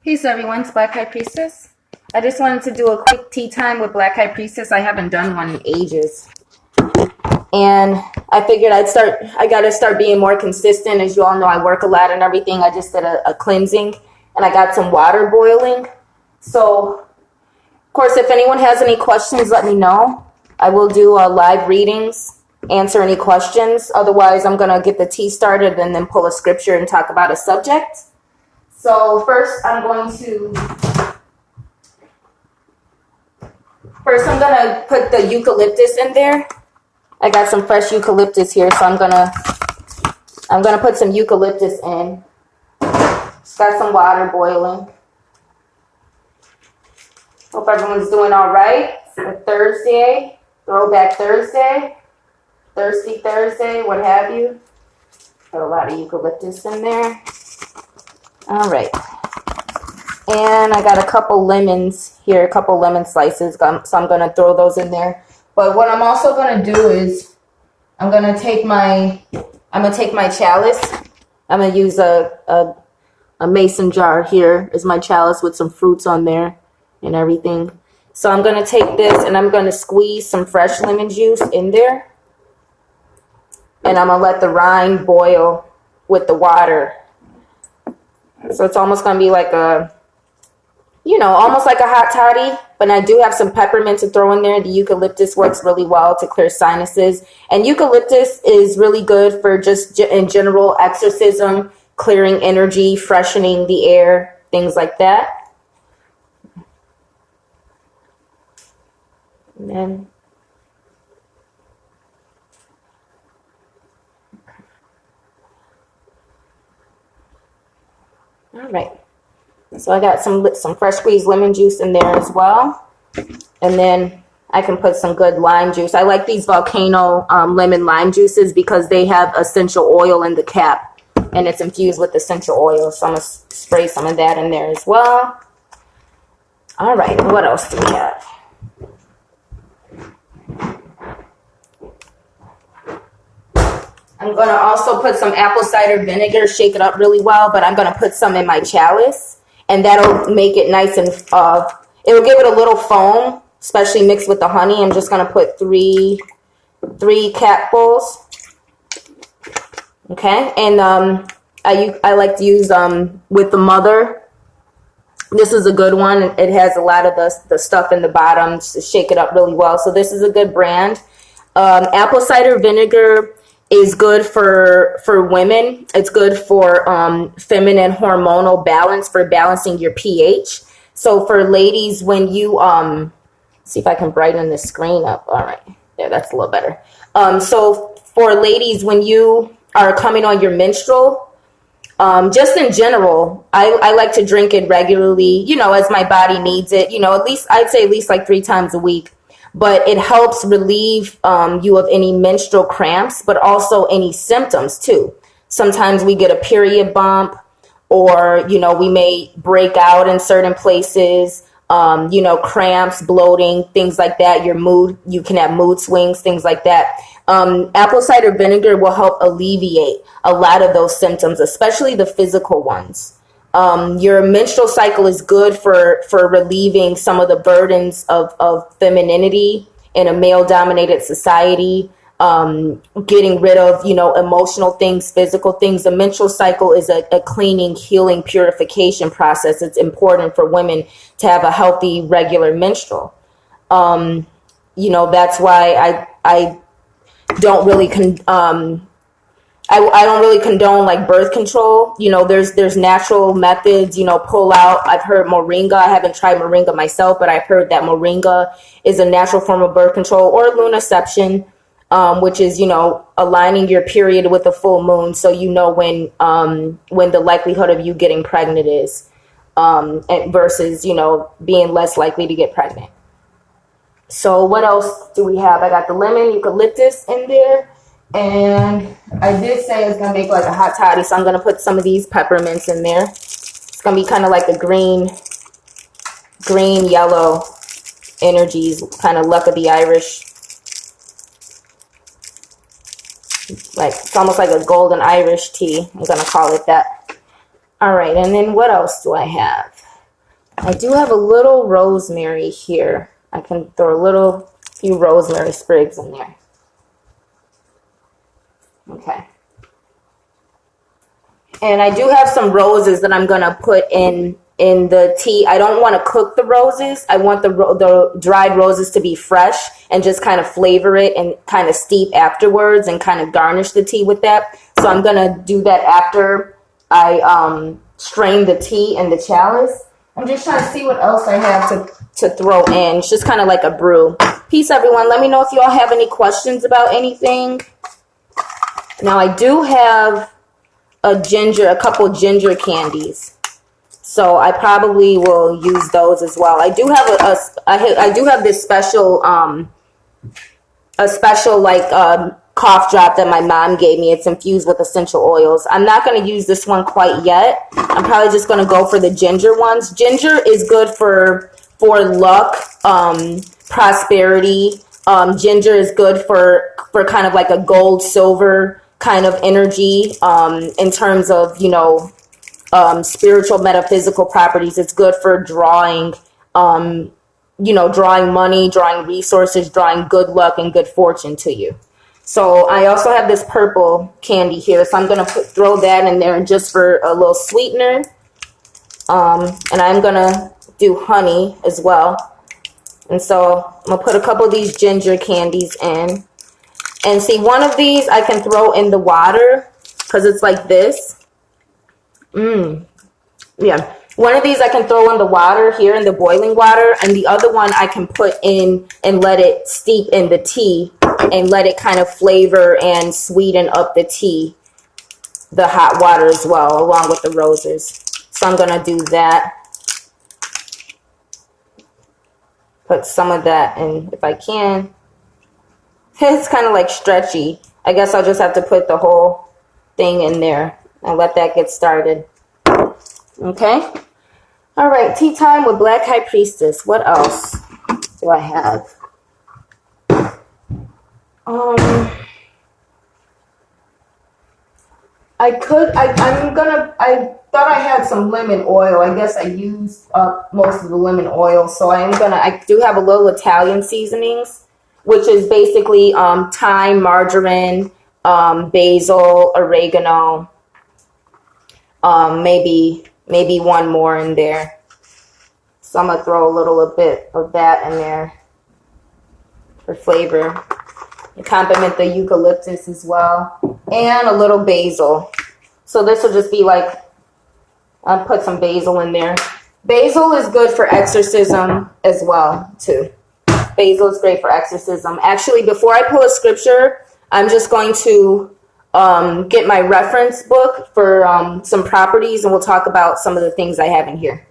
Peace everyone, it's Black High Priestess. I just wanted to do a quick tea time with Black High Priestess. I haven't done one in ages. And I figured I gotta start being more consistent. As you all know, I work a lot and everything. I just did a cleansing and I got some water boiling. So, of course, if anyone has any questions, let me know. I will do live readings, answer any questions. Otherwise, I'm gonna get the tea started and then pull a scripture and talk about a subject. So first I'm going to put the eucalyptus in there. I got some fresh eucalyptus here, so I'm gonna put some eucalyptus in. Just got some water boiling. Hope everyone's doing all right. It's a Thursday, Throwback Thursday, Thirsty Thursday, what have you. Got a lot of eucalyptus in there. All right, and I got a couple lemons here, a couple lemon slices, so I'm going to throw those in there. But what I'm also going to do is I'm going to take my chalice. I'm going to use a mason jar here as my chalice with some fruits on there and everything. So I'm going to take this and I'm going to squeeze some fresh lemon juice in there. And I'm going to let the rind boil with the water. So it's almost going to be like almost like a hot toddy. But I do have some peppermint to throw in there. The eucalyptus works really well to clear sinuses. And eucalyptus is really good for just in general exorcism, clearing energy, freshening the air, things like that. And then all right, so I got some fresh squeezed lemon juice in there as well. And then I can put some good lime juice. I like these volcano lemon lime juices because they have essential oil in the cap. And it's infused with essential oil. So I'm going to spray some of that in there as well. All right, what else do we have? I'm going to also put some apple cider vinegar, shake it up really well, but I'm going to put some in my chalice, and that'll make it nice and, it'll give it a little foam, especially mixed with the honey. I'm just going to put three capfuls. Okay, and I like to use with the mother. This is a good one. It has a lot of the stuff in the bottom to shake it up really well. So this is a good brand. Apple cider vinegar is good for women. It's good for feminine hormonal balance, for balancing your pH. So for ladies, when you see if I can brighten the screen up. All right, there, that's a little better. So for ladies, when you are coming on your menstrual, just in general, I like to drink it regularly, as my body needs it, I'd say at least like 3 times a week. But it helps relieve you of any menstrual cramps, but also any symptoms too. Sometimes we get a period bump, or, we may break out in certain places, cramps, bloating, things like that. You can have mood swings, things like that. Apple cider vinegar will help alleviate a lot of those symptoms, especially the physical ones. Your menstrual cycle is good for relieving some of the burdens of femininity in a male-dominated society, getting rid of, emotional things, physical things. The menstrual cycle is a cleaning, healing, purification process. It's important for women to have a healthy, regular menstrual. That's why I don't really I don't really condone like birth control. There's natural methods, pull out. I've heard moringa. I haven't tried moringa myself, but I've heard that moringa is a natural form of birth control, or lunaception, which is, aligning your period with the full moon. So, when the likelihood of you getting pregnant is, versus, being less likely to get pregnant. So what else do we have? I got the lemon eucalyptus in there. And I did say it's going to make like a hot toddy, so I'm going to put some of these peppermints in there. It's going to be kind of like a green, yellow energies, kind of luck of the Irish. It's almost like a golden Irish tea. I'm going to call it that. All right, and then what else do I have? I do have a little rosemary here. I can throw a few rosemary sprigs in there. Okay. And I do have some roses that I'm going to put in the tea. I don't want to cook the roses. I want the dried roses to be fresh and just kind of flavor it and kind of steep afterwards and kind of garnish the tea with that. So I'm going to do that after I strain the tea in the chalice. I'm just trying to see what else I have to throw in. It's just kind of like a brew. Peace, everyone. Let me know if you all have any questions about anything. Now, I do have a couple ginger candies. So I probably will use those as well. I do have I do have this special cough drop that my mom gave me. It's infused with essential oils. I'm not going to use this one quite yet. I'm probably just going to go for the ginger ones. Ginger is good for luck, prosperity. Ginger is good for kind of like a gold, silver kind of energy in terms of, spiritual, metaphysical properties. It's good for drawing, drawing money, drawing resources, drawing good luck and good fortune to you. So I also have this purple candy here. So I'm going to throw that in there just for a little sweetener. And I'm going to do honey as well. And so I'm going to put a couple of these ginger candies in. And see, one of these I can throw in the water because it's like this. Yeah. One of these I can throw in the water here in the boiling water. And the other one I can put in and let it steep in the tea and let it kind of flavor and sweeten up the tea, the hot water as well, along with the roses. So I'm going to do that. Put some of that in if I can. It's kind of like stretchy. I guess I'll just have to put the whole thing in there and let that get started. Okay. All right. Tea time with Black High Priestess. What else do I have? I thought I had some lemon oil. I guess I used up most of the lemon oil. So I do have a little Italian seasonings, which is basically thyme, margarine, basil, oregano, maybe one more in there. So I'm going to throw a little bit of that in there for flavor. And complement the eucalyptus as well. And a little basil. So this will just be like, I'll put some basil in there. Basil is good for exorcism as well, too. Basil is great for exorcism. Actually, before I pull a scripture, I'm just going to get my reference book for some properties, and we'll talk about some of the things I have in here.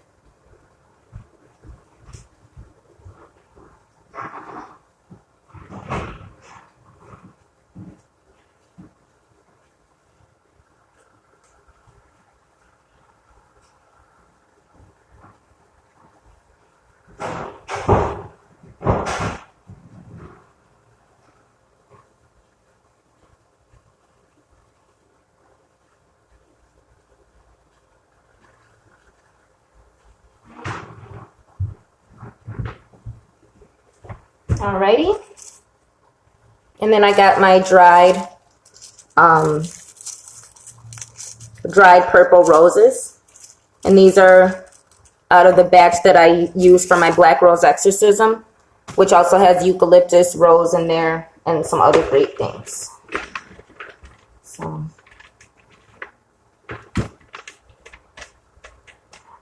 Alrighty. And then I got my dried purple roses. And these are out of the batch that I use for my Black Rose Exorcism, which also has eucalyptus, rose in there, and some other great things. So,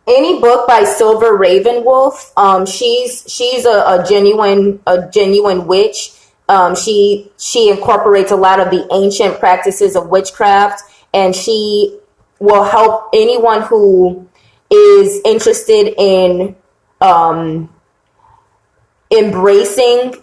any book by Silver Ravenwolf, she's a genuine witch. She incorporates a lot of the ancient practices of witchcraft, and she will help anyone who is interested in embracing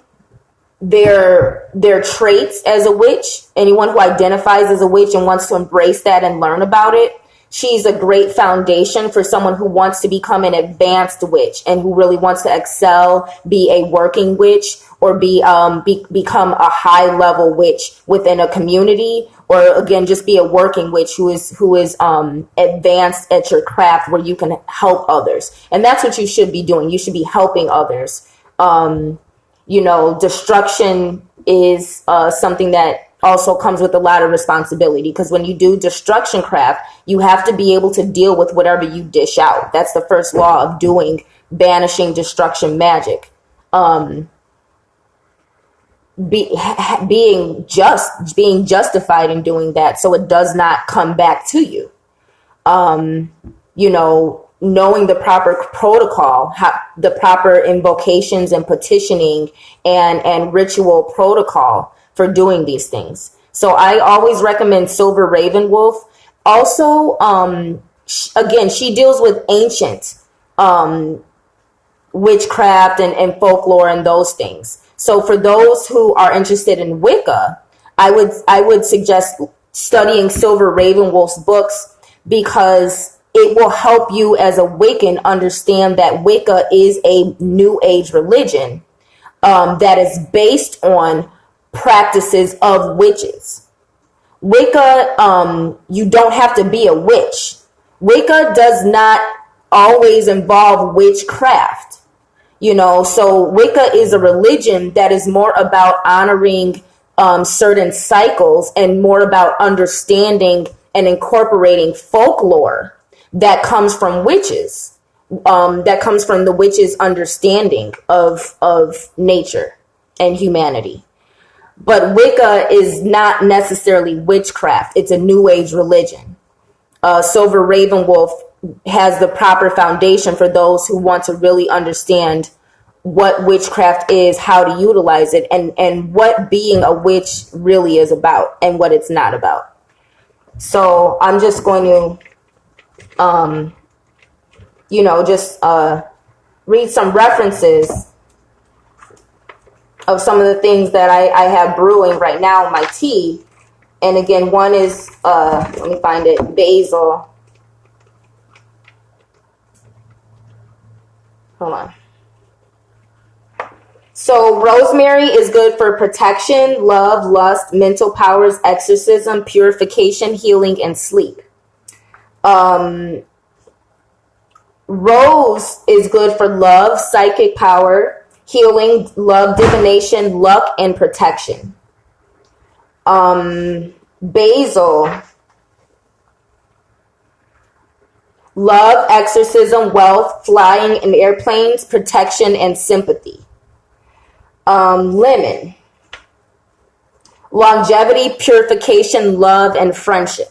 their traits as a witch. Anyone who identifies as a witch and wants to embrace that and learn about it. She's a great foundation for someone who wants to become an advanced witch and who really wants to excel, be a working witch, or become a high level witch within a community or again, just be a working witch who is advanced at your craft, where you can help others. And that's what you should be doing. You should be helping others. Destruction is something that also comes with a lot of responsibility, because when you do destruction craft, you have to be able to deal with whatever you dish out. That's the first law of doing banishing destruction magic. Being justified in doing that, so it does not come back to you. Knowing the proper protocol, the proper invocations and petitioning and ritual protocol for doing these things. So I always recommend Silver Raven Wolf. Also, again, she deals with ancient witchcraft and folklore and those things. So for those who are interested in Wicca, I would suggest studying Silver Raven Wolf's books, because it will help you as a Wiccan understand that Wicca is a New Age religion that is based on practices of witches. Wicca, you don't have to be a witch. Wicca does not always involve witchcraft. So Wicca is a religion that is more about honoring certain cycles and more about understanding and incorporating folklore that comes from witches, that comes from the witches' understanding of nature and humanity. But Wicca is not necessarily witchcraft. It's a New Age religion. Silver Raven Wolf has the proper foundation for those who want to really understand what witchcraft is, how to utilize it, and what being a witch really is about and what it's not about. So I'm just going to, read some references of some of the things that I have brewing right now in my tea. And again, one is, let me find it, basil. Hold on. So rosemary is good for protection, love, lust, mental powers, exorcism, purification, healing, and sleep. Rose is good for love, psychic power, healing, love, divination, luck, and protection. Basil, love, exorcism, wealth, flying in airplanes, protection, and sympathy. Lemon, longevity, purification, love, and friendship.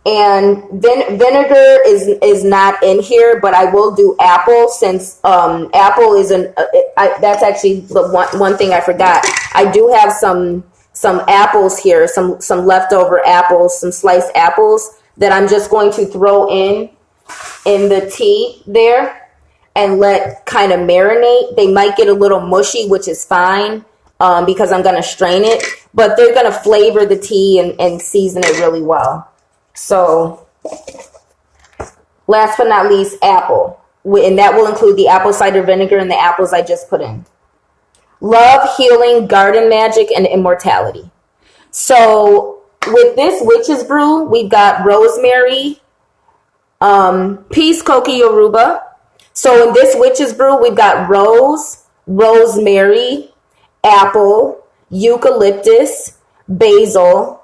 And vinegar is not in here, but I will do apple, since apple is that's actually the one thing I forgot. I do have some apples here, some leftover apples, some sliced apples that I'm just going to throw in the tea there and let kind of marinate. They might get a little mushy, which is fine, because I'm going to strain it, but they're going to flavor the tea and season it really well. So last but not least, apple, and that will include the apple cider vinegar and the apples I just put in. Love, healing, garden magic, and immortality. So with this witch's brew, we've got rosemary, peace, coca, yoruba. So in this witch's brew, we've got rose, rosemary, apple, eucalyptus, basil,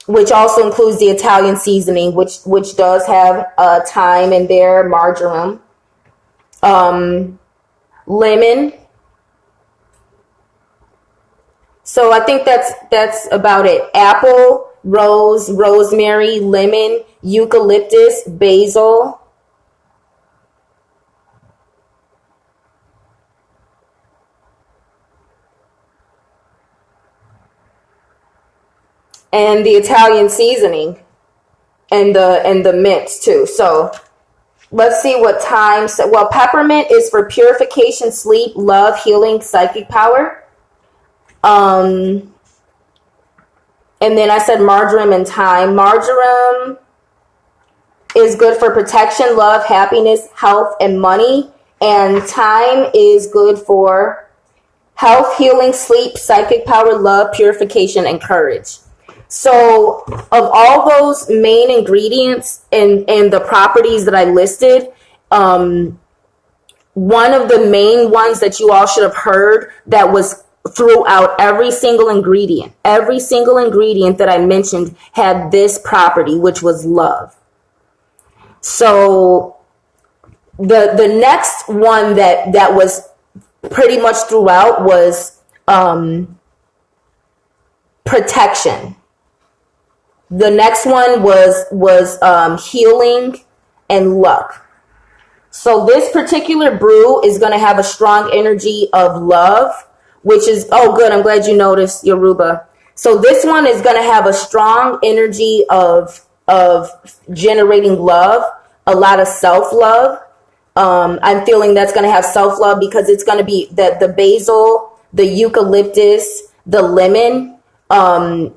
which also includes the Italian seasoning, which does have thyme in there, marjoram, lemon. So I think that's about it. Apple, rose, rosemary, lemon, eucalyptus, basil. And the Italian seasoning and the mint too. So let's see what time. Well, peppermint is for purification, sleep, love, healing, psychic power. And then I said marjoram and thyme. Marjoram is good for protection, love, happiness, health, and money. And thyme is good for health, healing, sleep, psychic power, love, purification, and courage. So of all those main ingredients and the properties that I listed, one of the main ones that you all should have heard that was throughout every single ingredient that I mentioned had this property, which was love. So the next one that was pretty much throughout was protection. The next one was healing and luck. So this particular brew is going to have a strong energy of love, which is, oh, good. I'm glad you noticed, Yoruba. So this one is going to have a strong energy of generating love, a lot of self-love. I'm feeling that's going to have self-love because it's going to be the basil, the eucalyptus, the lemon,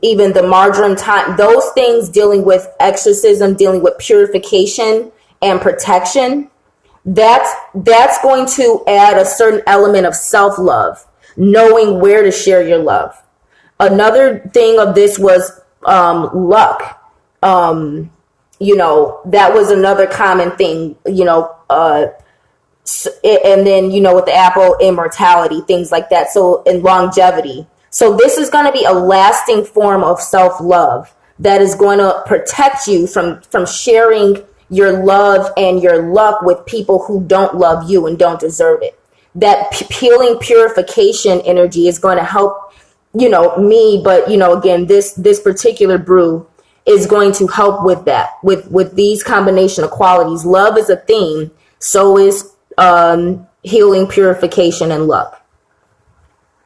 even the marjoram, thyme, those things dealing with exorcism, dealing with purification and protection. That's going to add a certain element of self-love, knowing where to share your love. Another thing of this was luck. That was another common thing, and then, with the apple, immortality, things like that. So, and longevity. So this is going to be a lasting form of self-love that is going to protect you from sharing your love and your luck with people who don't love you and don't deserve it. That healing purification energy is going to help, me, but, again, this particular brew is going to help with that, with these combination of qualities. Love is a theme, so is healing, purification, and luck.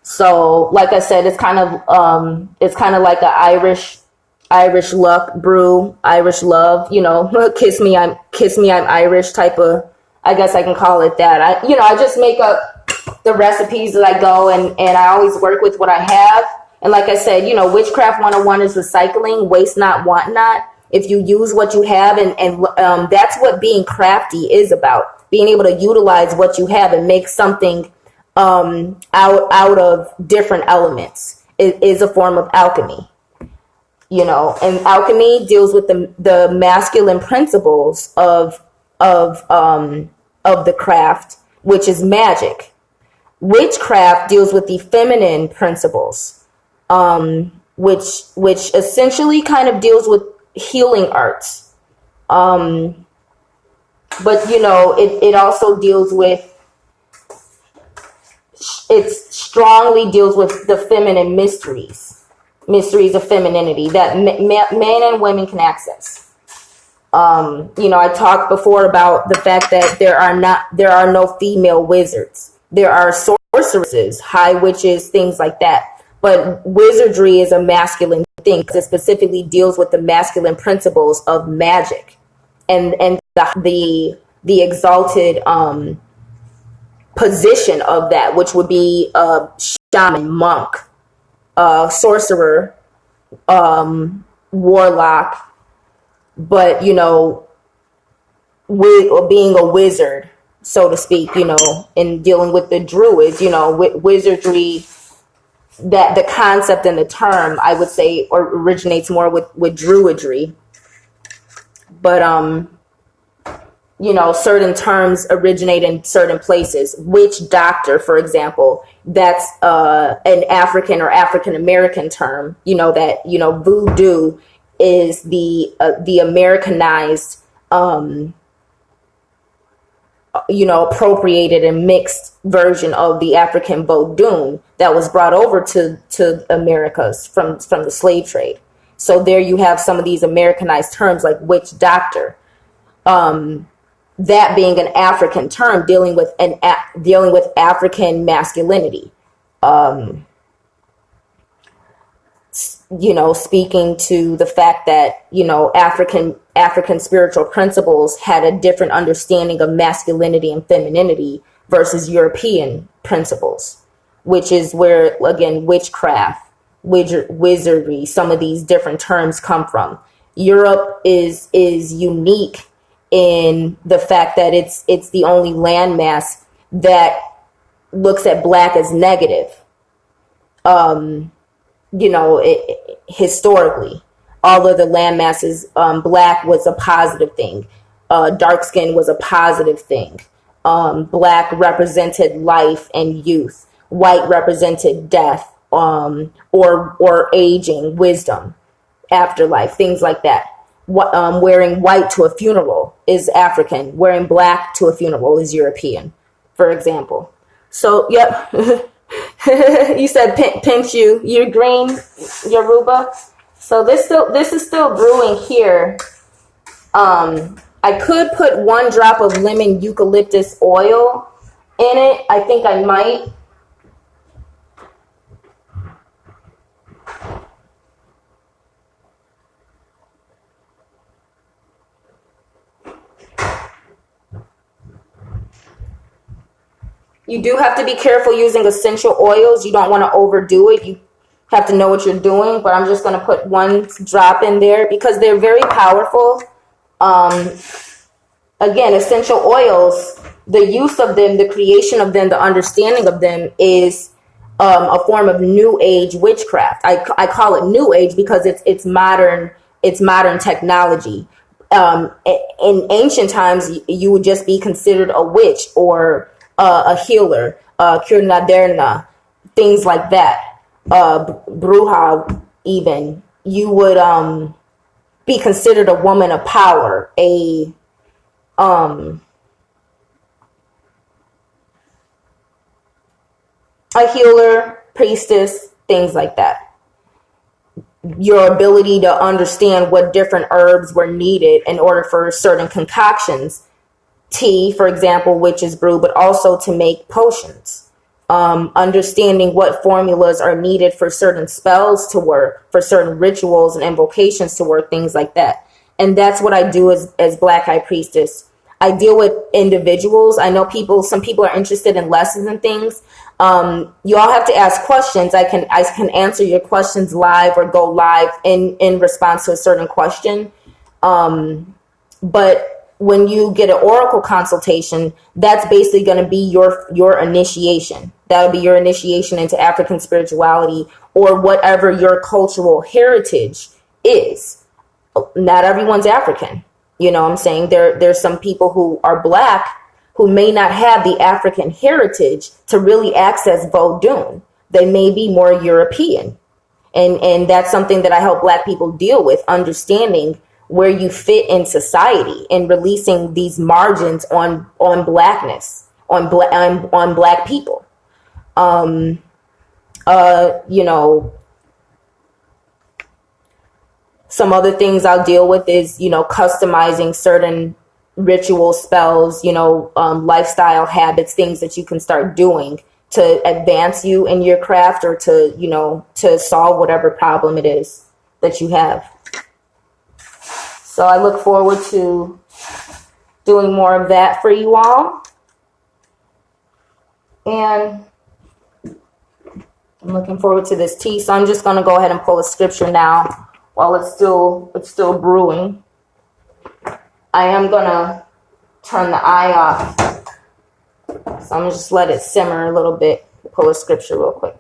So, like I said, it's kind of like an Irish luck brew, Irish love, kiss me, I'm Irish type of, I guess I can call it that. I just make up the recipes as I go, and I always work with what I have. And like I said, Witchcraft 101 is recycling, waste not, want not. If you use what you have, and that's what being crafty is about, being able to utilize what you have and make something out of different elements is a form of alchemy. And alchemy deals with the masculine principles of the craft, which is magic. Witchcraft deals with the feminine principles, which essentially kind of deals with healing arts. But it also deals with, it strongly deals with the feminine mysteries of femininity that men and women can access. I talked before about the fact that there are no female wizards. There are sorceresses, high witches, things like that. But wizardry is a masculine thing because it specifically deals with the masculine principles of magic and the exalted position of that, which would be a shaman, monk, sorcerer, warlock, but being a wizard, so to speak, and dealing with the druids, wizardry, that the concept and the term, I would say, originates more with druidry. But certain terms originate in certain places. Witch doctor, for example, that's an African or African American term. Voodoo is the Americanized, appropriated and mixed version of the African Vodun that was brought over to Americas from the slave trade. So there you have some of these Americanized terms like witch doctor. That being an African term dealing with African masculinity. Speaking to the fact that, African spiritual principles had a different understanding of masculinity and femininity versus European principles, which is where, again, witchcraft, wizardry, some of these different terms come from. Europe is unique in the fact that it's the only landmass that looks at black as negative. historically, all of the land masses, black was a positive thing. Dark skin was a positive thing. Black represented life and youth. White represented death, or aging, wisdom, afterlife, things like that. Wearing white to a funeral is African. Wearing black to a funeral is European, for example. So, yep. You said pinch you. You're green, Yoruba. So this is still brewing here. I could put 1 drop of lemon eucalyptus oil in it. I think I might. You do have to be careful using essential oils. You don't want to overdo it. You have to know what you're doing, but I'm just going to put 1 drop in there because they're very powerful. Again, essential oils, the use of them, the creation of them, the understanding of them is a form of new age witchcraft. I call it new age because it's modern technology. In ancient times, you would just be considered a witch or a healer, curnaderna, things like that. Bruja, even. You would be considered a woman of power, a healer, priestess, things like that. Your ability to understand what different herbs were needed in order for certain concoctions. Tea, for example, witch's brew, but also to make potions. Understanding what formulas are needed for certain spells to work, for certain rituals and invocations to work, things like that. And that's what I do as Black High Priestess. I deal with individuals. I know some people are interested in lessons and things. You all have to ask questions. I can answer your questions live or go live in response to a certain question. But when you get an oracle consultation, that's basically going to be your initiation. That'll be your initiation into African spirituality or whatever your cultural heritage is. Not everyone's African. You know what I'm saying? There's some people who are Black who may not have the African heritage to really access Vodun. They may be more European. And that's something that I help Black people deal with, understanding where you fit in society and releasing these margins on Blackness, on Black people. Some other things I'll deal with is, customizing certain ritual spells, lifestyle habits, things that you can start doing to advance you in your craft or to solve whatever problem it is that you have. So I look forward to doing more of that for you all. And I'm looking forward to this tea. So I'm just going to go ahead and pull a scripture now while it's still brewing. I am going to turn the eye off. So I'm going to just let it simmer a little bit. Pull a scripture real quick.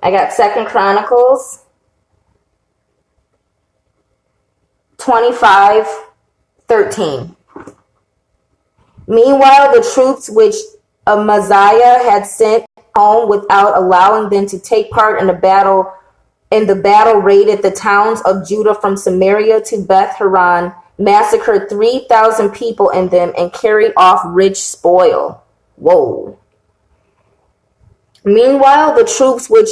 I got 2 Chronicles 25:13. Meanwhile, the troops which Amaziah had sent home without allowing them to take part in the battle raided the towns of Judah from Samaria to Beth Horon, massacred 3,000 people in them, and carried off rich spoil. Whoa. Meanwhile, the troops which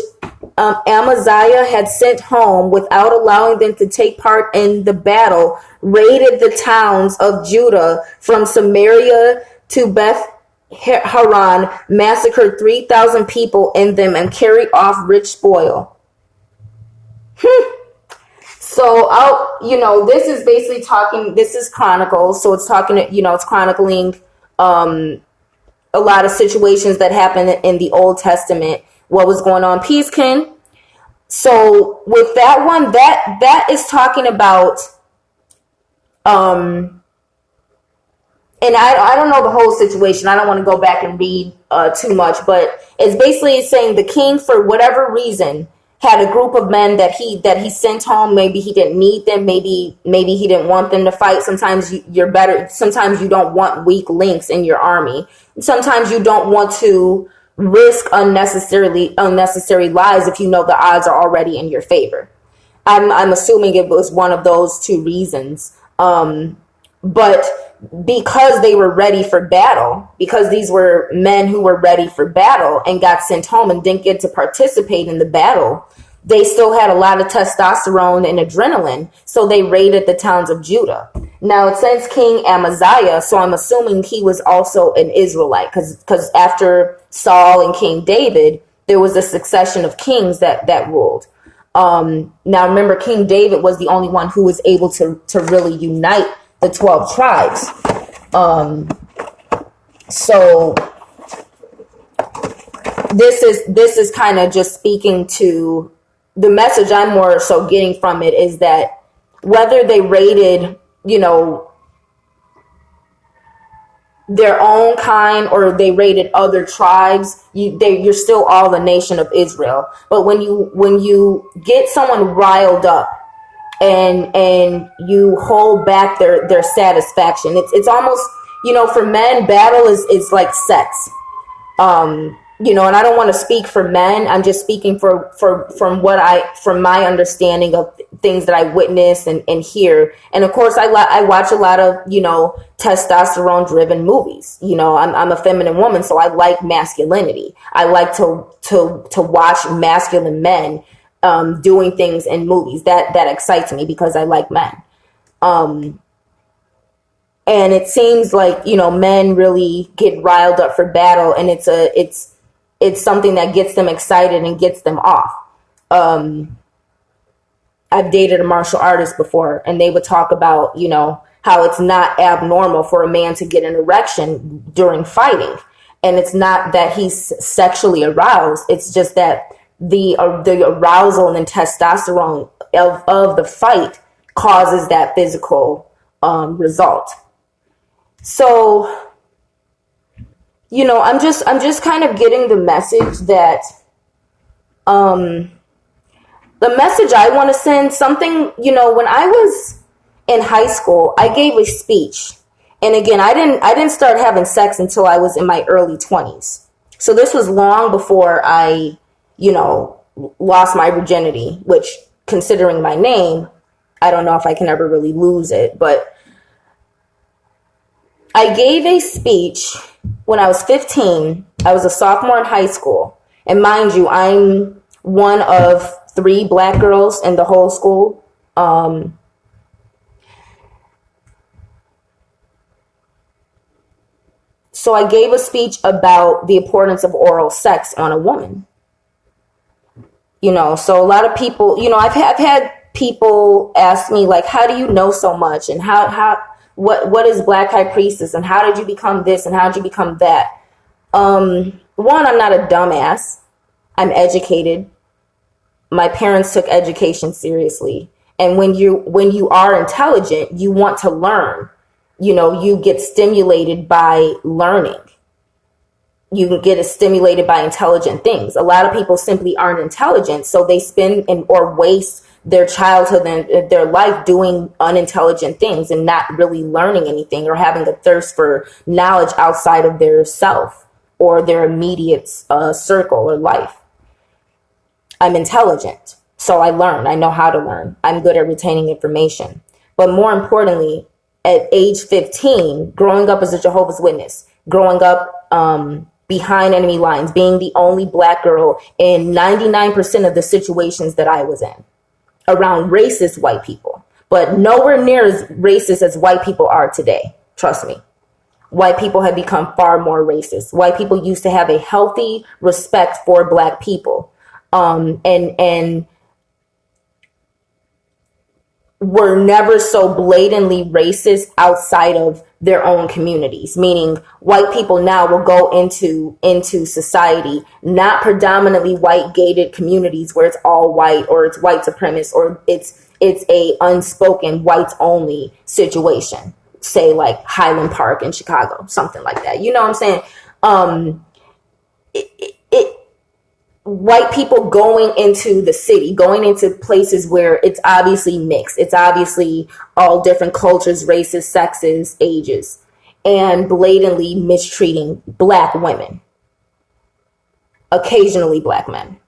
Amaziah had sent home without allowing them to take part in the battle raided the towns of Judah from Samaria to Beth Horon, massacred 3,000 people in them, and carried off rich spoil. So this is basically this is Chronicles. So it's it's chronicling a lot of situations that happened in the Old Testament, what was going on. Peacekin. So with that one, that is talking about and I don't know the whole situation. I don't want to go back and read too much, but it's basically saying the king, for whatever reason, had a group of men that he sent home. Maybe he didn't need them. Maybe he didn't want them to fight. Sometimes you're better. Sometimes you don't want weak links in your army. Sometimes you don't want to risk unnecessary lives if you know the odds are already in your favor. I'm assuming it was one of those two reasons. But because they were ready for battle, because these were men who were ready for battle and got sent home and didn't get to participate in the battle, they still had a lot of testosterone and adrenaline, so they raided the towns of Judah. Now, it says King Amaziah, so I'm assuming he was also an Israelite, because after Saul and King David, there was a succession of kings that ruled. Now, remember, King David was the only one who was able to really unite the 12 tribes. So this is kind of just speaking to the message I'm more so getting from it, is that whether they raided, their own kind or they raided other tribes, you're still all the nation of Israel. But when you get someone riled up and you hold back their satisfaction, it's almost, for men, battle is like sex. And I don't want to speak for men. I'm just speaking from my understanding of things that I witness and hear. And of course, I watch a lot of, testosterone driven movies. I'm a feminine woman, so I like masculinity. I like to watch masculine men doing things in movies. That excites me because I like men. And it seems like, men really get riled up for battle, and it's something that gets them excited and gets them off. I've dated a martial artist before, and they would talk about, how it's not abnormal for a man to get an erection during fighting. And it's not that he's sexually aroused. It's just that the arousal and testosterone of the fight causes that physical result. So, I'm just kind of getting the message that, the message I want to send, something, when I was in high school, I gave a speech. And again, I didn't start having sex until I was in my early 20s. So this was long before I, lost my virginity, which, considering my name, I don't know if I can ever really lose it, but I gave a speech when I was 15. I was a sophomore in high school. And mind you, I'm one of 3 black girls in the whole school. So I gave a speech about the importance of oral sex on a woman. So a lot of people, I've had people ask me, like, how do you know so much? And what is Black High Priestess? And how did you become this? And how did you become that? One, I'm not a dumbass. I'm educated. My parents took education seriously. And when you are intelligent, you want to learn. You get stimulated by learning. You get stimulated by intelligent things. A lot of people simply aren't intelligent, so they spend or waste their childhood and their life doing unintelligent things and not really learning anything or having a thirst for knowledge outside of their self or their immediate circle or life. I'm intelligent, so I learn. I know how to learn. I'm good at retaining information. But more importantly, at age 15, growing up as a Jehovah's Witness, growing up behind enemy lines, being the only black girl in 99% of the situations that I was in, around racist white people, but nowhere near as racist as white people are today. Trust me. White people have become far more racist. White people used to have a healthy respect for black people, and were never so blatantly racist outside of their own communities. Meaning, white people now will go into society, not predominantly white gated communities where it's all white or it's white supremacist or it's a unspoken whites only situation. say like Highland Park in Chicago, something like that. You know what I'm saying? White people going into the city, going into places where it's obviously mixed. It's obviously all different cultures, races, sexes, ages, and blatantly mistreating Black women, occasionally Black men.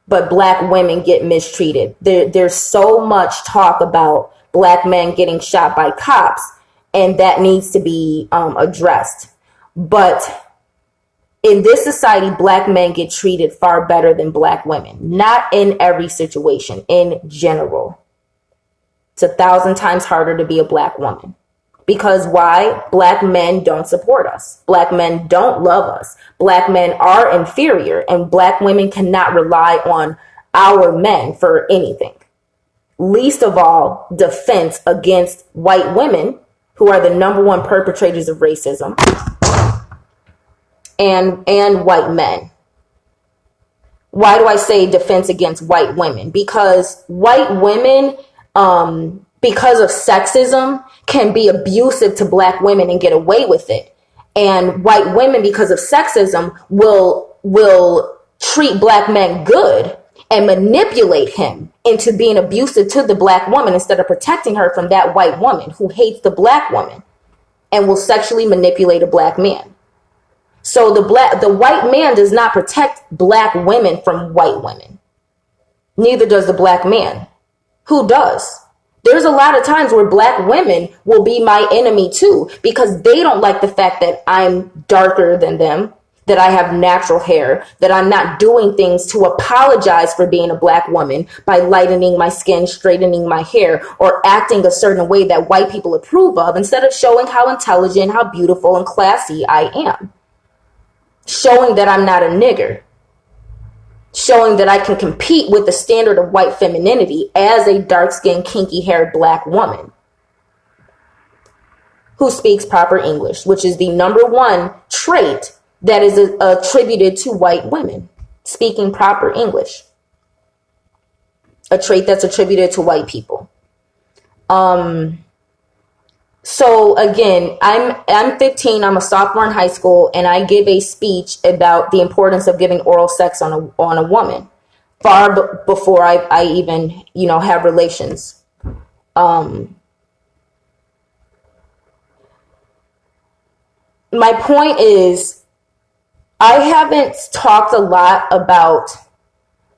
But Black women get mistreated. There's so much talk about Black men getting shot by cops, and that needs to be addressed. But in this society, Black men get treated far better than Black women. Not in every situation, in general. It's 1,000 times harder to be a Black woman. Because why? Black men don't support us. Black men don't love us. Black men are inferior, and Black women cannot rely on our men for anything. Least of all, defense against white women, who are the number one perpetrators of racism, and white men. Why do I say defense against white women? Because white women, because of sexism, can be abusive to Black women and get away with it. And white women, because of sexism, will treat Black men good and manipulate him into being abusive to the Black woman instead of protecting her from that white woman who hates the Black woman and will sexually manipulate a Black man. So the white man does not protect Black women from white women. Neither does the Black man. Who does? There's a lot of times where Black women will be my enemy too, because they don't like the fact that I'm darker than them, that I have natural hair, that I'm not doing things to apologize for being a Black woman by lightening my skin, straightening my hair, or acting a certain way that white people approve of, instead of showing how intelligent, how beautiful and classy I am. Showing that I'm not a nigger. Showing that I can compete with the standard of white femininity as a dark-skinned, kinky-haired Black woman who speaks proper English, which is the number one trait that is attributed to white women. Speaking proper English. A trait that's attributed to white people. So again, I'm 15, I'm a sophomore in high school, and I give a speech about the importance of giving oral sex on a woman far before I even, have relations. My point is, I haven't talked a lot about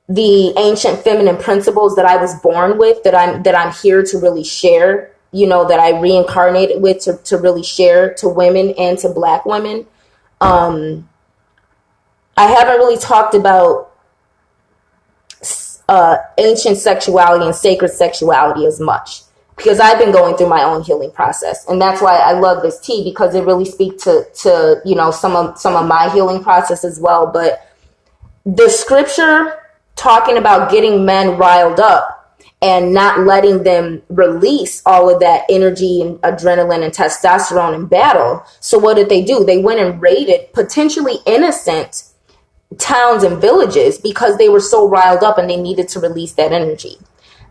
the ancient feminine principles that I was born with, that I'm here to really share, that I reincarnated with to really share to women and to Black women. I haven't really talked about ancient sexuality and sacred sexuality as much, because I've been going through my own healing process. And that's why I love this tea, because it really speaks to some of my healing process as well. But the scripture talking about getting men riled up and not letting them release all of that energy and adrenaline and testosterone in battle. So what did they do? They went and raided potentially innocent towns and villages because they were so riled up and they needed to release that energy.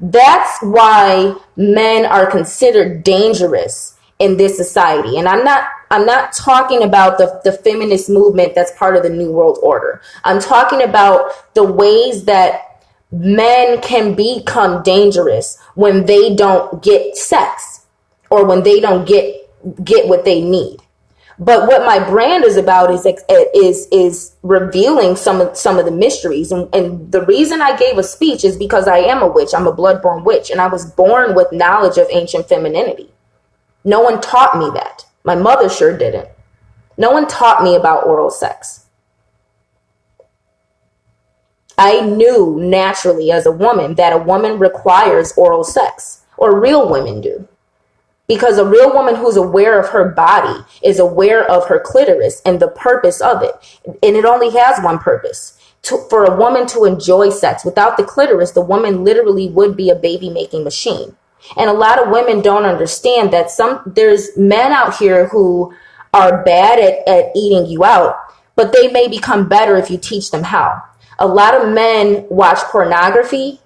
That's why men are considered dangerous in this society. And I'm not talking about the feminist movement that's part of the New World Order. I'm talking about the ways that men can become dangerous when they don't get sex or when they don't get what they need. But what my brand is about is revealing some of the mysteries. And the reason I gave a speech is because I am a witch. I'm a blood-born witch, and I was born with knowledge of ancient femininity. No one taught me that. My mother sure didn't. No one taught me about oral sex. I knew naturally as a woman that a woman requires oral sex, or real women do. Because a real woman who's aware of her body is aware of her clitoris and the purpose of it. And it only has one purpose, for a woman to enjoy sex. Without the clitoris, the woman literally would be a baby-making machine. And a lot of women don't understand that there's men out here who are bad at eating you out, but they may become better if you teach them how. A lot of men watch pornography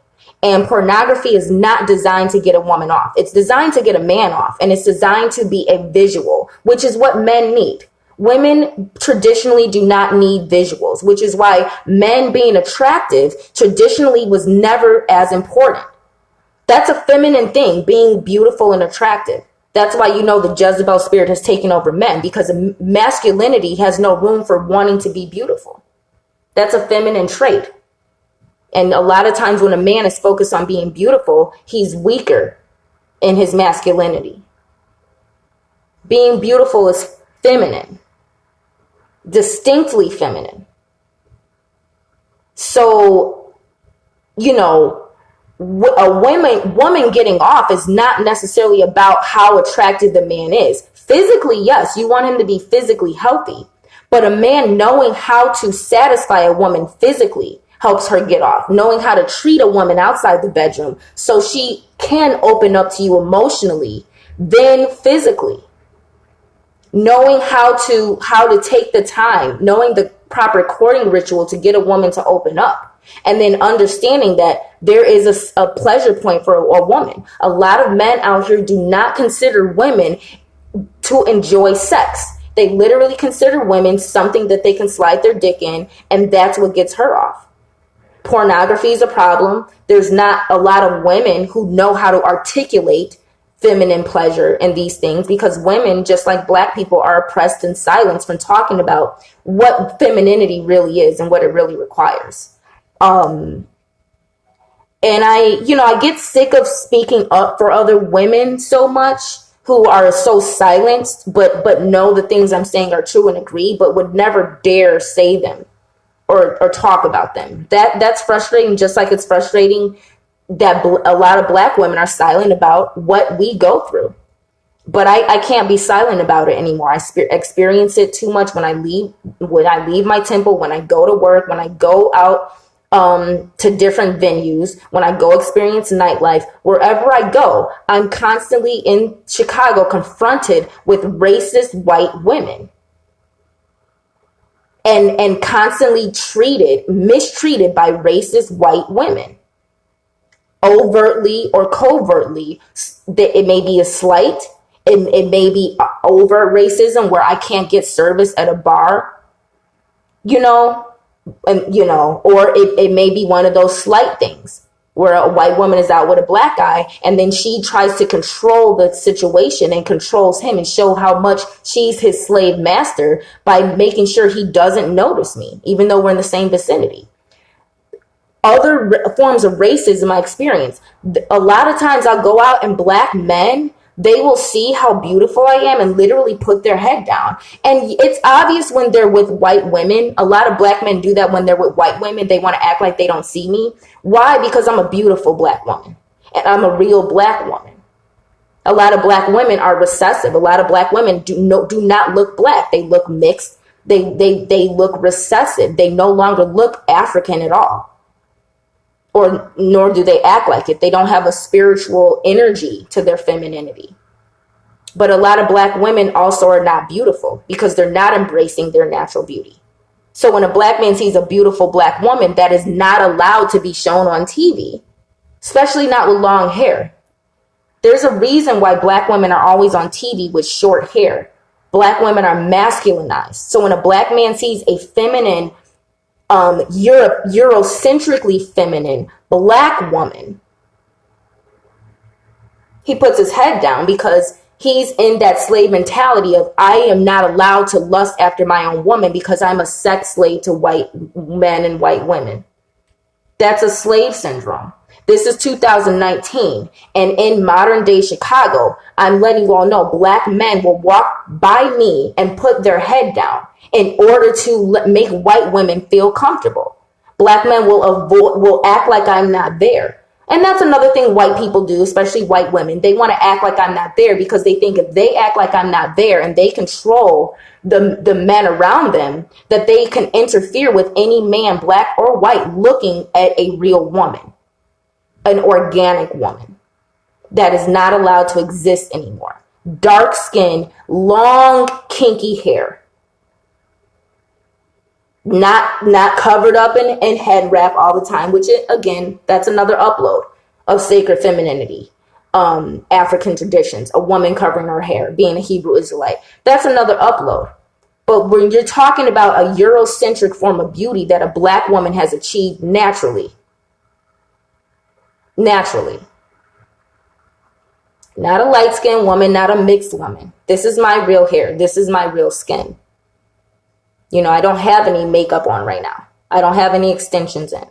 And pornography is not designed to get a woman off. It's designed to get a man off. And it's designed to be a visual, which is what men need. Women traditionally do not need visuals, which is why men being attractive traditionally was never as important. That's a feminine thing, being beautiful and attractive. That's why you know the Jezebel spirit has taken over men, because masculinity has no room for wanting to be beautiful. That's a feminine trait. And a lot of times when a man is focused on being beautiful, he's weaker in his masculinity. Being beautiful is feminine, distinctly feminine. So, you know, a woman getting off is not necessarily about how attractive the man is. Physically, yes, you want him to be physically healthy, but a man knowing how to satisfy a woman physically helps her get off. Knowing how to treat a woman outside the bedroom so she can open up to you emotionally, then physically. Knowing how to take the time, knowing the proper courting ritual to get a woman to open up. And then understanding that there is a pleasure point for a woman. A lot of men out here do not consider women to enjoy sex. They literally consider women something that they can slide their dick in, and that's what gets her off. Pornography is a problem. There's not a lot of women who know how to articulate feminine pleasure and these things, because women, just like Black people, are oppressed in silence from talking about what femininity really is and what it really requires. And I get sick of speaking up for other women so much who are so silenced, but know the things I'm saying are true and agree, but would never dare say them or talk about them. That's frustrating, just like it's frustrating that a lot of Black women are silent about what we go through. But I can't be silent about it anymore. I experience it too much when I leave my temple, when I go to work, when I go out to different venues, when I go experience nightlife, wherever I go, I'm constantly in Chicago confronted with racist white women and constantly mistreated by racist white women, overtly or covertly. It may be a slight, it may be overt racism where I can't get service at a bar, or it may be one of those slight things where a white woman is out with a Black guy and then she tries to control the situation and controls him and show how much she's his slave master by making sure he doesn't notice me, even though we're in the same vicinity. Other forms of racism I experience. A lot of times I'll go out and Black men, they will see how beautiful I am and literally put their head down. And it's obvious when they're with white women. A lot of Black men do that when they're with white women. They want to act like they don't see me. Why? Because I'm a beautiful Black woman and I'm a real Black woman. A lot of Black women are recessive. A lot of Black women do not look Black. They look mixed. They look recessive. They no longer look African at all. Or nor do they act like it. They don't have a spiritual energy to their femininity. But a lot of Black women also are not beautiful because they're not embracing their natural beauty. So when a Black man sees a beautiful Black woman, that is not allowed to be shown on TV, especially not with long hair. There's a reason why Black women are always on TV with short hair. Black women are masculinized. So when a Black man sees a feminine, Eurocentrically feminine Black woman, he puts his head down because he's in that slave mentality of I am not allowed to lust after my own woman because I'm a sex slave to white men and white women. That's a slave syndrome. This is 2019, and in modern day Chicago, I'm letting you all know Black men will walk by me and put their head down in order to make white women feel comfortable. Black men will act like I'm not there. And that's another thing white people do, especially white women. They want to act like I'm not there because they think if they act like I'm not there and they control the men around them, that they can interfere with any man, Black or white, looking at a real woman, an organic woman that is not allowed to exist anymore. Dark skin, long, kinky hair. Not covered up in head wrap all the time, which again, that's another upload. of sacred femininity, African traditions, a woman covering her hair, being a Hebrew Israelite. That's another upload. But when you're talking about a Eurocentric form of beauty that a black woman has achieved naturally, not a light-skinned woman, not a mixed woman. This is my real hair. This is my real skin. You know, I don't have any makeup on right now. I don't have any extensions in.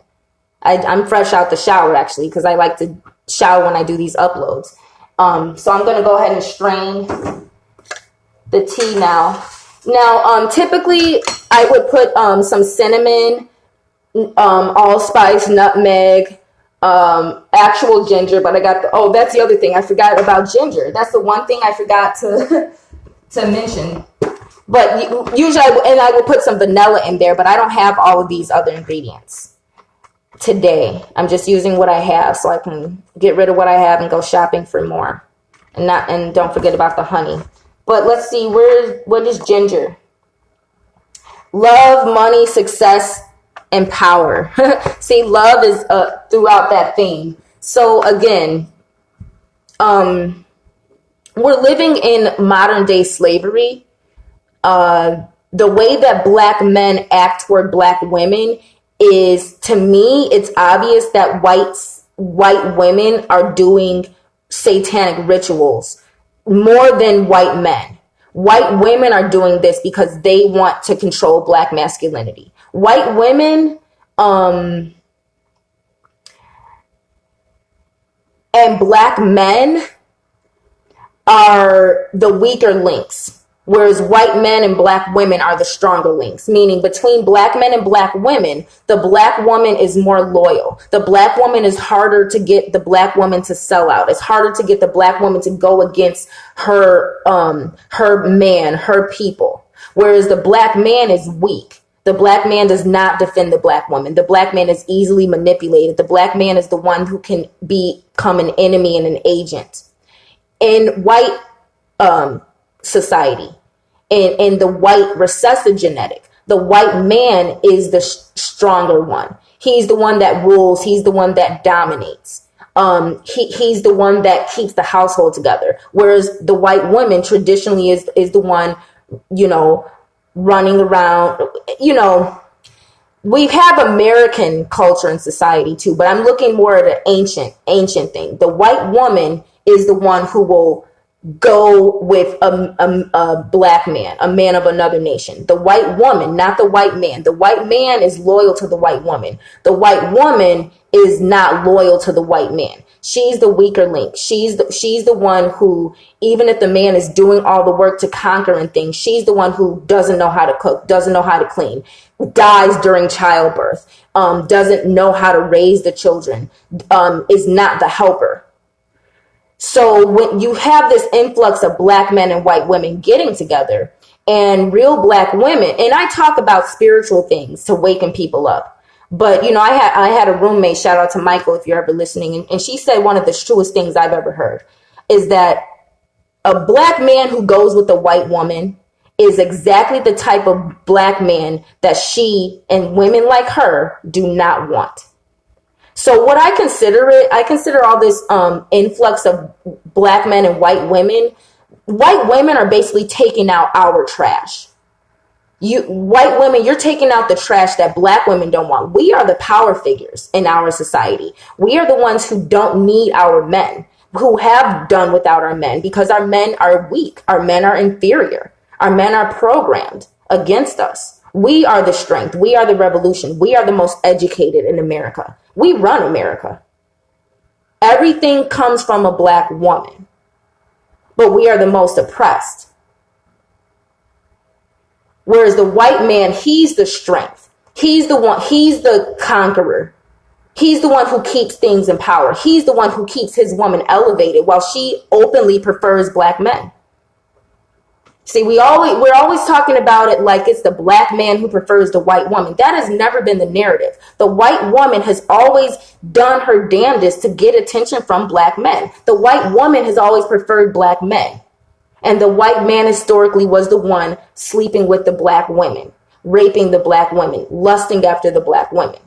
I'm fresh out the shower, actually, because I like to shower when I do these uploads. So I'm going to go ahead and strain the tea now. Now, typically, I would put some cinnamon, allspice, nutmeg, actual ginger, but I got that's the other thing. I forgot about ginger. That's the one thing I forgot to mention. But usually, I will put some vanilla in there, but I don't have all of these other ingredients today. I'm just using what I have so I can get rid of what I have and go shopping for more. And don't forget about the honey. But let's see, what is ginger? Love, money, success, and power. See, love is throughout that theme. So again, we're living in modern day slavery. The way that black men act toward black women is, to me, it's obvious that white women are doing satanic rituals more than white men. White women are doing this because they want to control black masculinity. White women and black men are the weaker links, whereas white men and black women are the stronger links, meaning between black men and black women, the black woman is more loyal. The black woman is harder to get the black woman to sell out. It's harder to get the black woman to go against her man, her people. Whereas the black man is weak. The black man does not defend the black woman. The black man is easily manipulated. The black man is the one who can become an enemy and an agent. In white society, in the white recessive genetic, the white man is the stronger one. He's the one that rules. He's the one that dominates. He's the one that keeps the household together. Whereas the white woman traditionally is the one, running around. We have American culture and society too, but I'm looking more at an ancient thing. The white woman is the one who will go with a black man, a man of another nation. The white woman, not the white man. The white man is loyal to the white woman. The white woman is not loyal to the white man. She's the weaker link. She's the one who, even if the man is doing all the work to conquer and things, she's the one who doesn't know how to cook, doesn't know how to clean, dies during childbirth, doesn't know how to raise the children, is not the helper. So when you have this influx of black men and white women getting together, and real black women, and I talk about spiritual things to waken people up. But, I had a roommate, shout out to Michael if you're ever listening, and she said one of the truest things I've ever heard is that a black man who goes with a white woman is exactly the type of black man that she and women like her do not want. So what I consider all this influx of black men and white women. White women are basically taking out our trash. White women, you're taking out the trash that black women don't want. We are the power figures in our society. We are the ones who don't need our men, who have done without our men because our men are weak. Our men are inferior. Our men are programmed against us. We are the strength. We are the revolution. We are the most educated in America. We run America. Everything comes from a black woman, but we are the most oppressed. Whereas the white man, he's the strength. He's the one, he's the conqueror. He's the one who keeps things in power. He's the one who keeps his woman elevated while she openly prefers black men. See, we're always talking about it like it's the black man who prefers the white woman. That has never been the narrative. The white woman has always done her damnedest to get attention from black men. The white woman has always preferred black men. And the white man historically was the one sleeping with the black women, raping the black women, lusting after the black women.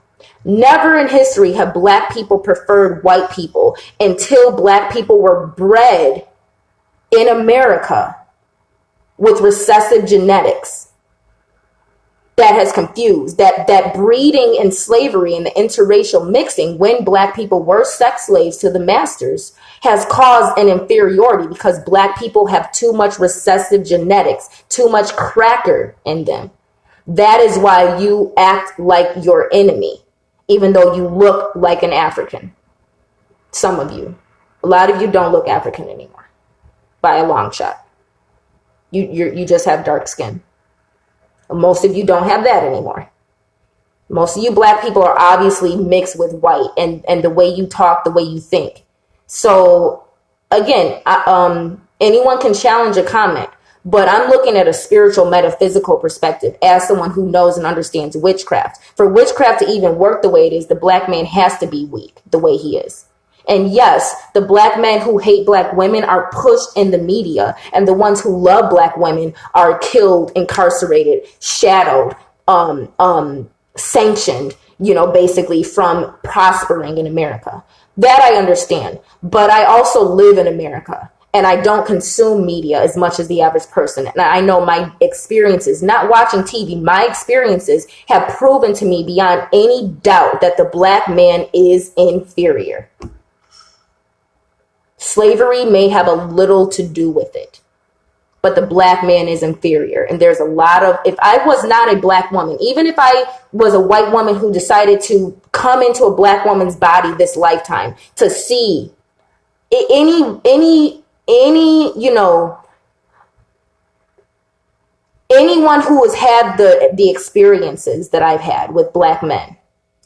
Never in history have black people preferred white people until black people were bred in America with recessive genetics. That has confused that breeding and slavery and the interracial mixing when black people were sex slaves to the masters has caused an inferiority because black people have too much recessive genetics, too much cracker in them. That is why you act like your enemy, even though you look like an African. Some of you. A lot of you don't look African anymore by a long shot. You just have dark skin. Most of you don't have that anymore. Most of you black people are obviously mixed with white and the way you talk, the way you think. So again, anyone can challenge a comment, but I'm looking at a spiritual, metaphysical perspective as someone who knows and understands witchcraft. For witchcraft to even work the way it is, the black man has to be weak the way he is. And yes, the black men who hate black women are pushed in the media, and the ones who love black women are killed, incarcerated, shadowed, sanctioned, basically from prospering in America. That I understand. But I also live in America, and I don't consume media as much as the average person. And I know my experiences, not watching TV, my experiences have proven to me beyond any doubt that the black man is inferior. Slavery may have a little to do with it, but the black man is inferior. And there's a lot of, if I was not a black woman, even if I was a white woman who decided to come into a black woman's body this lifetime to see anyone who has had the experiences that I've had with black men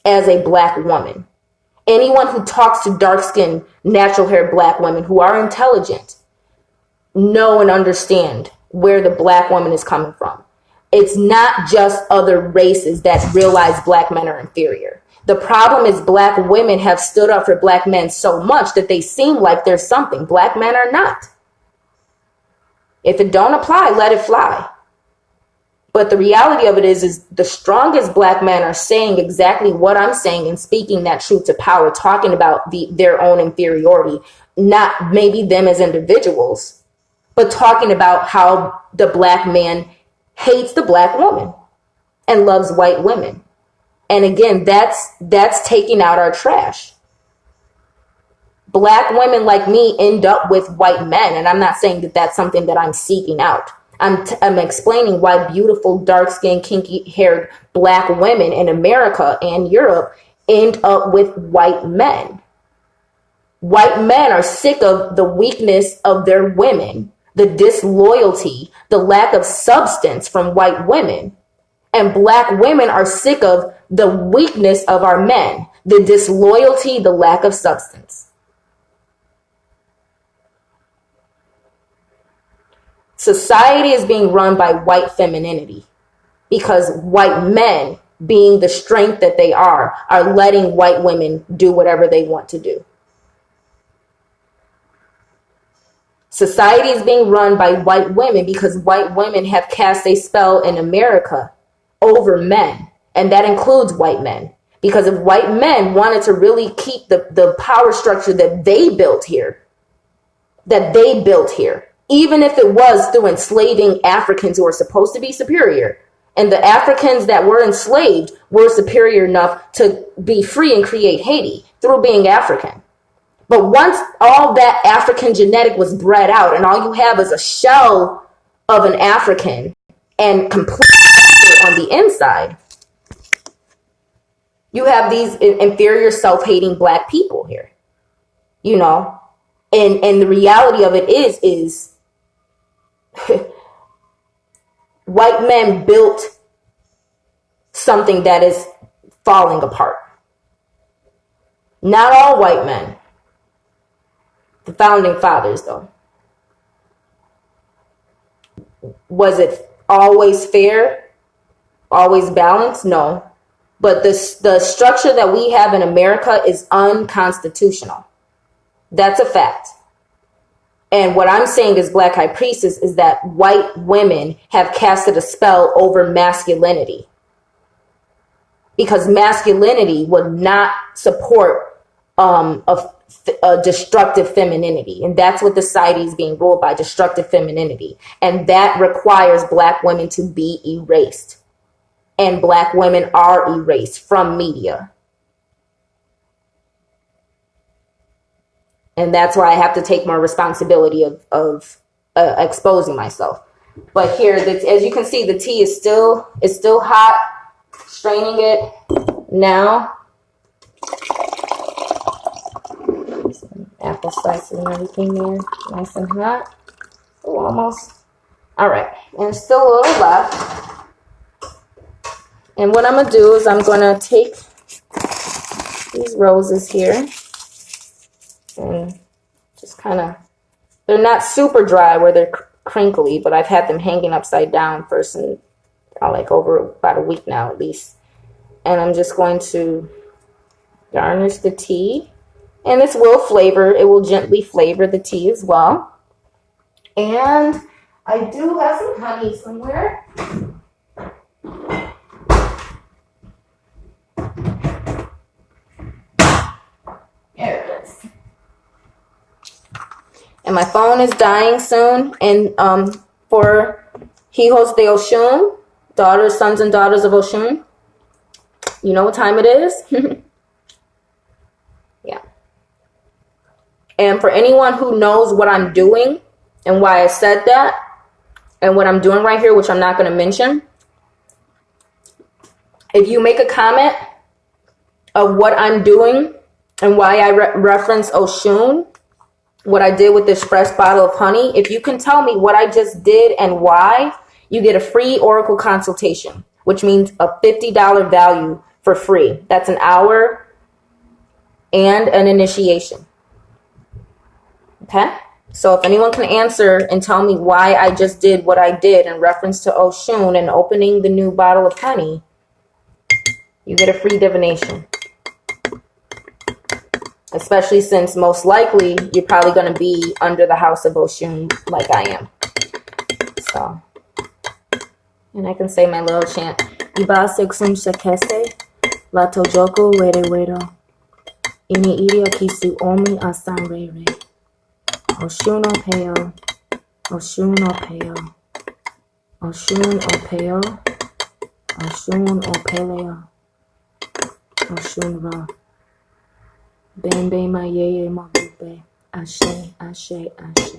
as a black woman, anyone who talks to dark-skinned, natural-haired black women who are intelligent, know and understand where the black woman is coming from. It's not just other races that realize black men are inferior. The problem is black women have stood up for black men so much that they seem like there's something. Black men are not. If it don't apply, let it fly. But the reality of it is the strongest black men are saying exactly what I'm saying and speaking that truth to power, talking about their own inferiority, not maybe them as individuals, but talking about how the black man hates the black woman and loves white women. And again, that's taking out our trash. Black women like me end up with white men, and I'm not saying that that's something that I'm seeking out. I'm explaining why beautiful, dark-skinned, kinky-haired black women in America and Europe end up with white men. White men are sick of the weakness of their women, the disloyalty, the lack of substance from white women. And black women are sick of the weakness of our men, the disloyalty, the lack of substance. Society is being run by white femininity because white men, being the strength that they are letting white women do whatever they want to do. Society is being run by white women because white women have cast a spell in America over men. And that includes white men. Because if white men wanted to really keep the power structure that they built here, even if it was through enslaving Africans who are supposed to be superior, and the Africans that were enslaved were superior enough to be free and create Haiti through being African. But once all that African genetic was bred out and all you have is a shell of an African and complete on the inside, you have these inferior, self-hating black people here, and the reality of it is white men built something that is falling apart. Not all white men. The founding fathers, though. Was it always fair? Always balanced? No. But the structure that we have in America is unconstitutional. That's a fact. And what I'm saying as Black High Priestess is that white women have casted a spell over masculinity. because masculinity would not support a destructive femininity. And that's what the society is being ruled by, destructive femininity. And that requires Black women to be erased. And Black women are erased from media. And that's why I have to take more responsibility of exposing myself. But here, as you can see, the tea is still hot. Straining it now. Some apple slices and everything there, nice and hot. Oh, almost. All right, and still a little left. And what I'm gonna do is I'm gonna take these roses here and just kind of, they're not super dry where they're crinkly, but I've had them hanging upside down for some, like over about a week now at least. And I'm just going to garnish the tea. And this will flavor, it will gently flavor the tea as well. And I do have some honey somewhere. There it is. And my phone is dying soon. And for Hijos de Oshun, daughters, sons and daughters of Oshun, you know what time it is? Yeah. And for anyone who knows what I'm doing and why I said that and what I'm doing right here, which I'm not going to mention, if you make a comment of what I'm doing and why I reference Oshun, what I did with this fresh bottle of honey, if you can tell me what I just did and why, you get a free Oracle consultation, which means a $50 value for free. That's an hour and an initiation. Okay? So if anyone can answer and tell me why I just did what I did in reference to Oshun and opening the new bottle of honey, you get a free divination. Especially since most likely you're probably going to be under the house of Oshun like I am. So, and I can say my little chant. Iba sexum shakese, la tojoko were wero. Ini iria kisu omi asan re re. Oshun opeo, Oshun opeo, Oshun opeo, Oshun opeleo, Oshun ra. Bembe ma yeye ma bube. Ashe, ashe, ashe.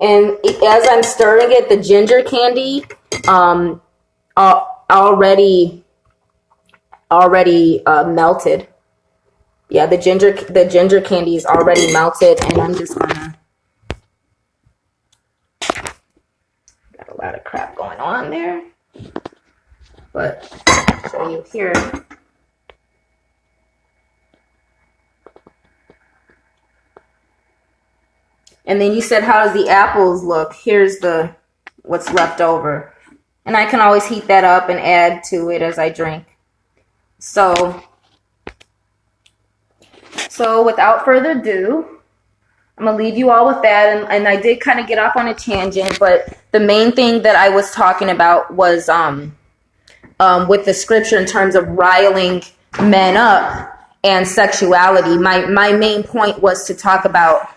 And as I'm stirring it, the ginger candy already melted. Yeah, the ginger candy is already melted, and I'm just gonna, got a lot of crap going on there, but I'll show you here. And then you said, how does the apples look? Here's what's left over. And I can always heat that up and add to it as I drink. So without further ado, I'm going to leave you all with that. And I did kind of get off on a tangent, but the main thing that I was talking about was with the scripture in terms of riling men up and sexuality. My main point was to talk about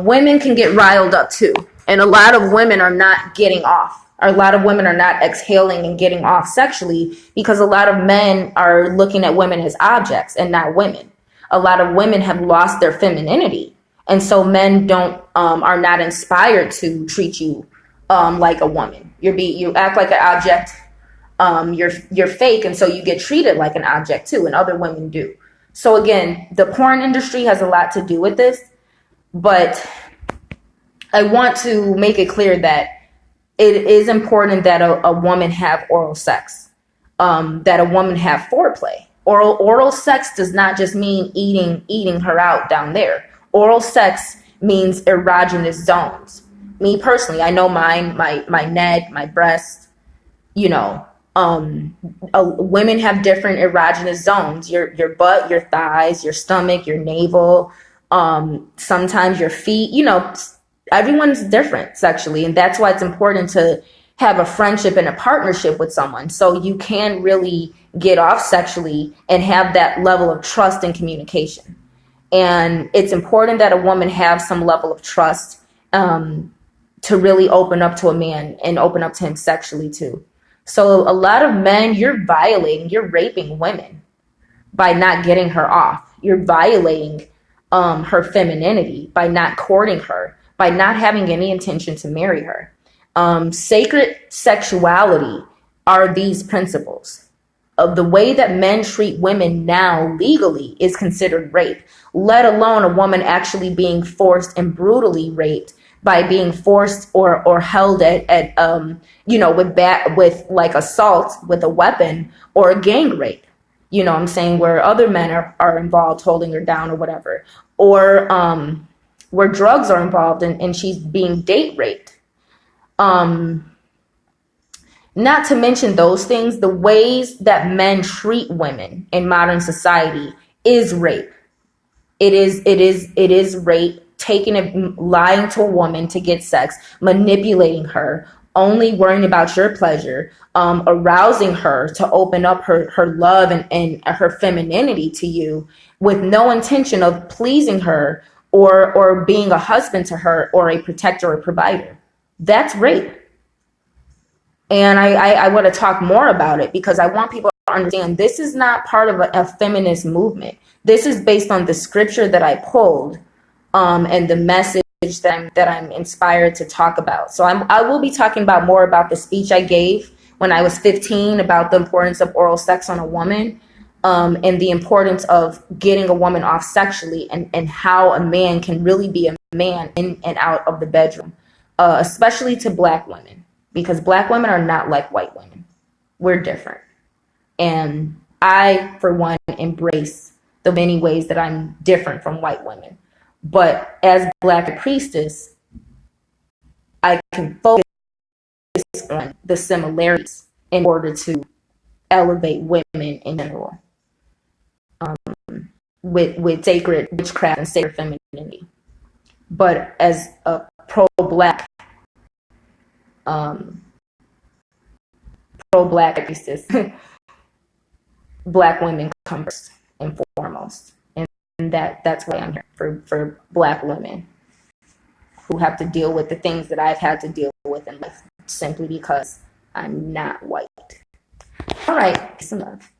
women can get riled up too. And a lot of women are not getting off. Or a lot of women are not exhaling and getting off sexually because a lot of men are looking at women as objects and not women. A lot of women have lost their femininity. And so men are not inspired to treat you like a woman. You act like an object. You're fake. And so you get treated like an object too. And other women do. So again, the porn industry has a lot to do with this. But I want to make it clear that it is important that a woman have oral sex, that a woman have foreplay. Oral sex does not just mean eating her out down there. Oral sex means erogenous zones. Me personally, I know mine, my neck, my breast, women have different erogenous zones. Your butt, your thighs, your stomach, your navel, sometimes your feet, everyone's different sexually. And that's why it's important to have a friendship and a partnership with someone. So you can really get off sexually and have that level of trust and communication. And it's important that a woman have some level of trust to really open up to a man and open up to him sexually too. So a lot of men, you're raping women by not getting her off. You're violating her femininity by not courting her, by not having any intention to marry her. Sacred sexuality are these principles. Of the way that men treat women now legally is considered rape, let alone a woman actually being forced and brutally raped by being forced or held at with like assault with a weapon or a gang rape. You know what I'm saying? Where other men are involved holding her down or whatever. Or where drugs are involved and she's being date raped. Not to mention those things, the ways that men treat women in modern society is rape. It is rape, lying to a woman to get sex, manipulating her, only worrying about your pleasure, arousing her to open up her love and her femininity to you with no intention of pleasing her or being a husband to her or a protector or provider. That's rape. And I want to talk more about it because I want people to understand this is not part of a feminist movement. This is based on the scripture that I pulled and the message that I'm inspired to talk about. So I will be talking about more about the speech I gave when I was 15 about the importance of oral sex on a woman and the importance of getting a woman off sexually and how a man can really be a man in and out of the bedroom, especially to Black women, because Black women are not like white women. We're different. And I, for one, embrace the many ways that I'm different from white women. But as Black priestess, I can focus on the similarities in order to elevate women in general with sacred witchcraft and sacred femininity. But as a pro-Black priestess, Black women come first and foremost. And that's why I'm here for Black women who have to deal with the things that I've had to deal with in life simply because I'm not white. All right, peace and love.